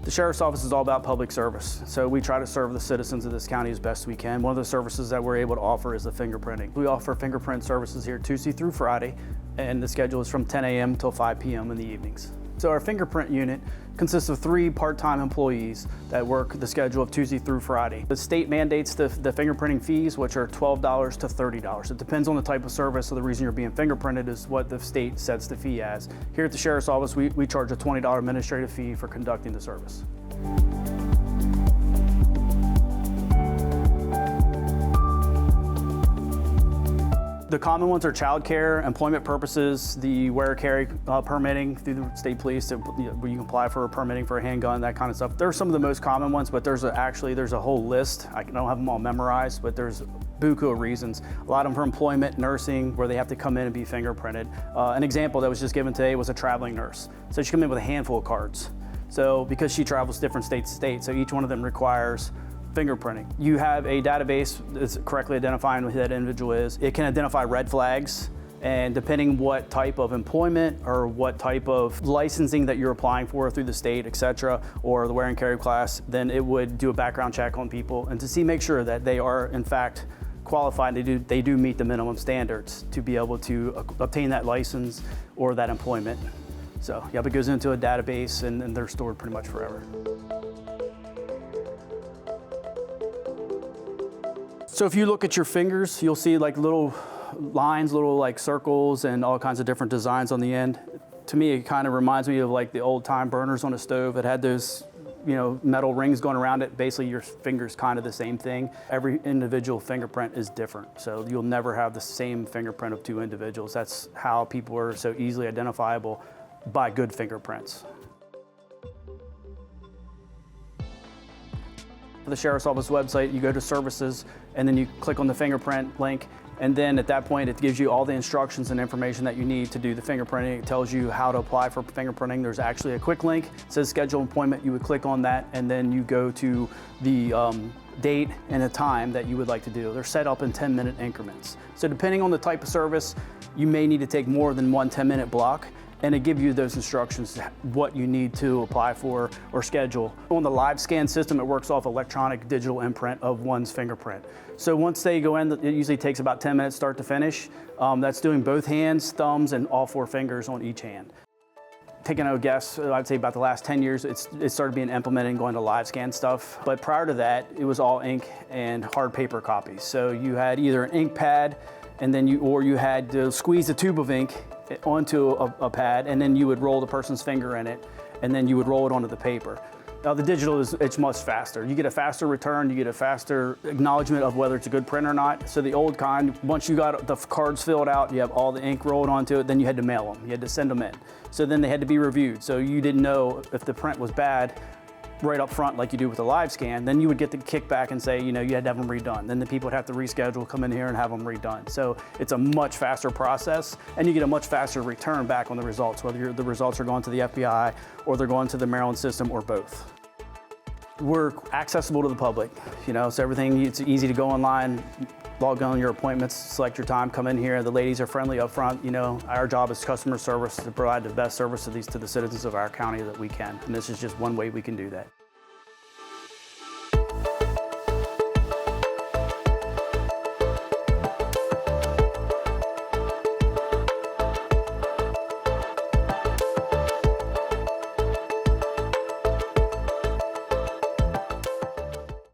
The Sheriff's Office is all about public service, so we try to serve the citizens of this county as best we can. One of the services that we're able to offer is the fingerprinting. We offer fingerprint services here Tuesday through Friday, and the schedule is from 10 a.m. till 5 p.m. in the evenings. So our fingerprint unit consists of 3 part-time employees that work the schedule of Tuesday through Friday. The state mandates the fingerprinting fees, which are $12 to $30. It depends on the type of service, so the reason you're being fingerprinted is what the state sets the fee as. Here at the Sheriff's Office, we charge a $20 administrative fee for conducting the service. The common ones are child care, employment purposes, the wear carry permitting through the state police, where you can apply for a permitting for a handgun, that kind of stuff. They're some of the most common ones, but there's a whole list. I don't have them all memorized, but there's buku of reasons. A lot of them for employment, nursing, where they have to come in and be fingerprinted. An example that was just given today was a traveling nurse. So she came in with a handful of cards. So because she travels different state to state, so each one of them requires fingerprinting. You have a database that's correctly identifying who that individual is. It can identify red flags, and depending what type of employment or what type of licensing that you're applying for through the state, etc., or the wear and carry class, then it would do a background check on people and to make sure that they are in fact qualified. They do meet the minimum standards to be able to obtain that license or that employment. So yeah, it goes into a database and they're stored pretty much forever. So if you look at your fingers, you'll see like little lines, little like circles and all kinds of different designs on the end. To me, it kind of reminds me of like the old time burners on a stove that had those, metal rings going around it. Basically your finger's kind of the same thing. Every individual fingerprint is different. So you'll never have the same fingerprint of 2 individuals. That's how people are so easily identifiable by good fingerprints. The Sheriff's Office website, you go to services and then you click on the fingerprint link, and then at that point it gives you all the instructions and information that you need to do the fingerprinting. It tells you how to apply for fingerprinting. There's actually a quick link. It says schedule appointment. You would click on that and then you go to the date and a time that you would like to do. They're set up in 10-minute increments. So depending on the type of service, you may need to take more than one 10-minute block, and it gives you those instructions, what you need to apply for or schedule. On the live scan system, it works off electronic digital imprint of one's fingerprint. So once they go in, it usually takes about 10 minutes start to finish. That's doing both hands, thumbs, and all 4 fingers on each hand. Taking a guess, I'd say about the last 10 years, it started being implemented and going to live scan stuff. But prior to that, it was all ink and hard paper copies. So you had either an ink pad, and then you had to squeeze a tube of ink onto a pad, and then you would roll the person's finger in it, and then you would roll it onto the paper. Now the digital it's much faster. You get a faster return, you get a faster acknowledgement of whether it's a good print or not. So the old kind, once you got the cards filled out, you have all the ink rolled onto it, then you had to mail them, you had to send them in. So then they had to be reviewed. So you didn't know if the print was bad right up front like you do with a live scan. Then you would get the kickback and say, you had to have them redone. Then the people would have to reschedule, come in here and have them redone. So it's a much faster process, and you get a much faster return back on the results, whether the results are going to the FBI or they're going to the Maryland system or both. We're accessible to the public, so everything, it's easy to go online, log on your appointments, select your time, come in here. The ladies are friendly up front. Our job is customer service, to provide the best service to the citizens of our county that we can. And this is just one way we can do that.